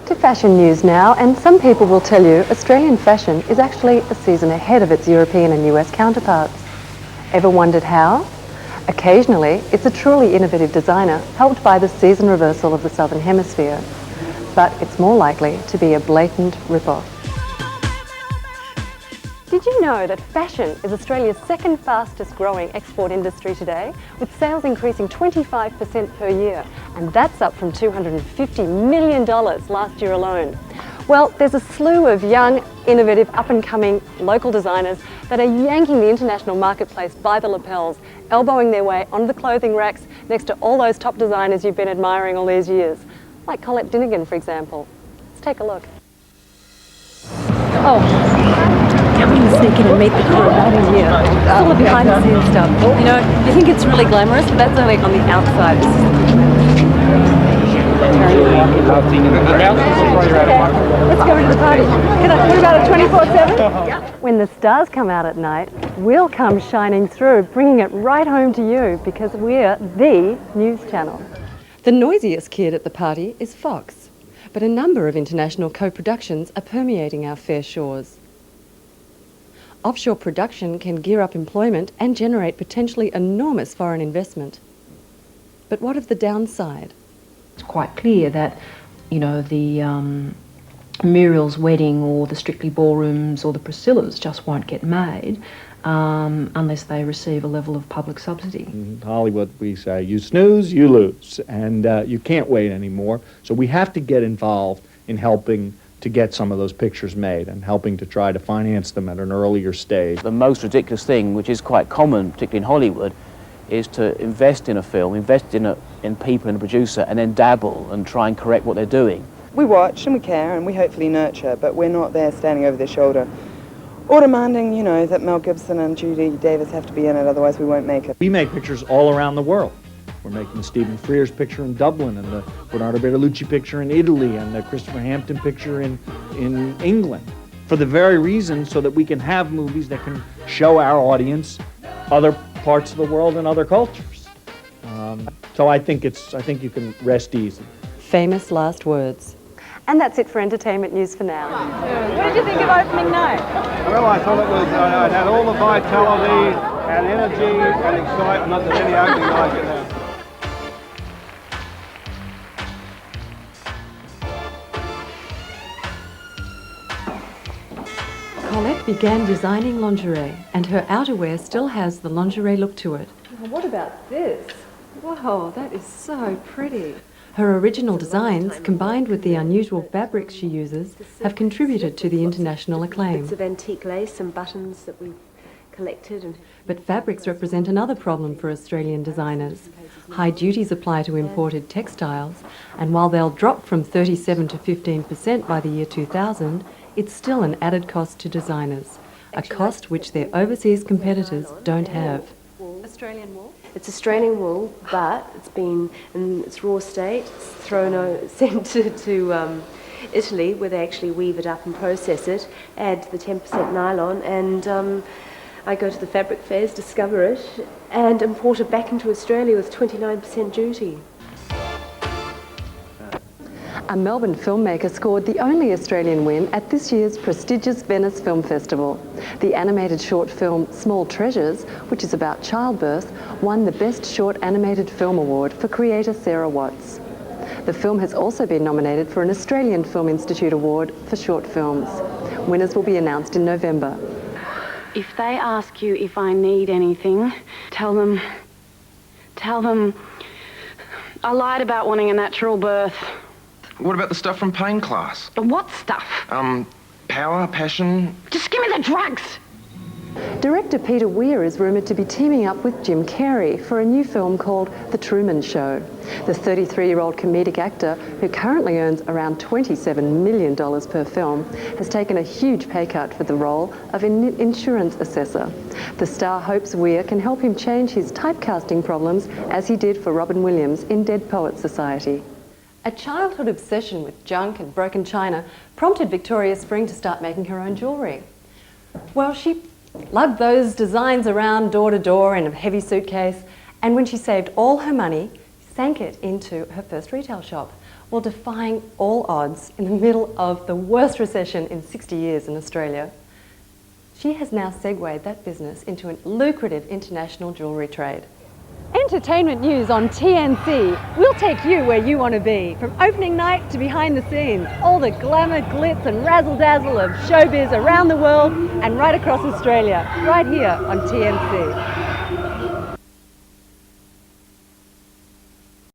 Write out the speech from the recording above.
To fashion news now, and some people will tell you Australian fashion is actually a season ahead of its European and US counterparts. Ever wondered how? Occasionally, it's a truly innovative designer helped by the season reversal of the Southern Hemisphere. But it's more likely to be a blatant rip-off. Did you know that fashion is Australia's second fastest growing export industry today, with sales increasing 25% per year, and that's up from $250 million last year alone. Well, there's a slew of young, innovative, up-and-coming local designers that are yanking the international marketplace by the lapels, elbowing their way onto the clothing racks next to all those top designers you've been admiring all these years, like Colette Dinnigan, for example. Let's take a look. Oh. I'm going to sneak in and meet the crew right in here. It's all the behind the scenes stuff. You know, you think it's really glamorous, but that's only on the outside. Let's go into the party. What about a 24/7? When the stars come out at night, we'll come shining through, bringing it right home to you, because we're the news channel. The noisiest kid at the party is Fox, but a number of international co-productions are permeating our fair shores. Offshore production can gear up employment and generate potentially enormous foreign investment. But what of the downside? It's quite clear that, you know, the Muriel's Wedding or the Strictly Ballrooms or the Priscillas just won't get made unless they receive a level of public subsidy. In Hollywood, we say, you snooze, you lose, and you can't wait anymore. So we have to get involved in helping to get some of those pictures made and helping to try to finance them at an earlier stage. The most ridiculous thing, which is quite common, particularly in Hollywood, is to invest in a film, invest in people and a producer, and then dabble and try and correct what they're doing. We watch and we care and we hopefully nurture, but we're not there standing over their shoulder or demanding, you know, that Mel Gibson and Judy Davis have to be in it, otherwise we won't make it. We make pictures all around the world. We're making Stephen Frears picture in Dublin, and the Bernardo Bertolucci picture in Italy, and the Christopher Hampton picture in England, for the very reason so that we can have movies that can show our audience other parts of the world and other cultures. So I think you can rest easy. Famous last words. And that's it for entertainment news for now. What did you think of opening night? Well, I thought it was, it had all the vitality and energy and excitement that any opening night can have. Colette began designing lingerie, and her outerwear still has the lingerie look to it. What about this? Whoa, that is so pretty. Her original designs, combined with the unusual fabrics she uses, have contributed to the international acclaim. Bits of antique lace and buttons that we've collected. But fabrics represent another problem for Australian designers. High duties apply to imported textiles, and while they'll drop from 37 to 15% by the year 2000, it's still an added cost to designers, a cost which their overseas competitors don't have. Australian wool? It's Australian wool, but it's been in its raw state. It's sent to Italy, where they actually weave it up and process it, add the 10% nylon, and I go to the fabric fairs, discover it, and import it back into Australia with 29% duty. A Melbourne filmmaker scored the only Australian win at this year's prestigious Venice Film Festival. The animated short film Small Treasures, which is about childbirth, won the Best Short Animated Film Award for creator Sarah Watts. The film has also been nominated for an Australian Film Institute Award for short films. Winners will be announced in November. If they ask you if I need anything, tell them I lied about wanting a natural birth. What about the stuff from Pain Class? What stuff? Power, passion. Just give me the drugs! Director Peter Weir is rumoured to be teaming up with Jim Carrey for a new film called The Truman Show. The 33-year-old comedic actor, who currently earns around $27 million per film, has taken a huge pay cut for the role of an insurance assessor. The star hopes Weir can help him change his typecasting problems, as he did for Robin Williams in Dead Poets Society. A childhood obsession with junk and broken china prompted Victoria Spring to start making her own jewellery. Well, she lugged those designs around door to door in a heavy suitcase, and when she saved all her money, sank it into her first retail shop. while defying all odds in the middle of the worst recession in 60 years in Australia. She has now segued that business into a lucrative international jewellery trade. Entertainment news on TNC. We'll take you where you want to be, from opening night to behind the scenes. All the glamour, glitz and razzle-dazzle of showbiz around the world and right across Australia, right here on TNC.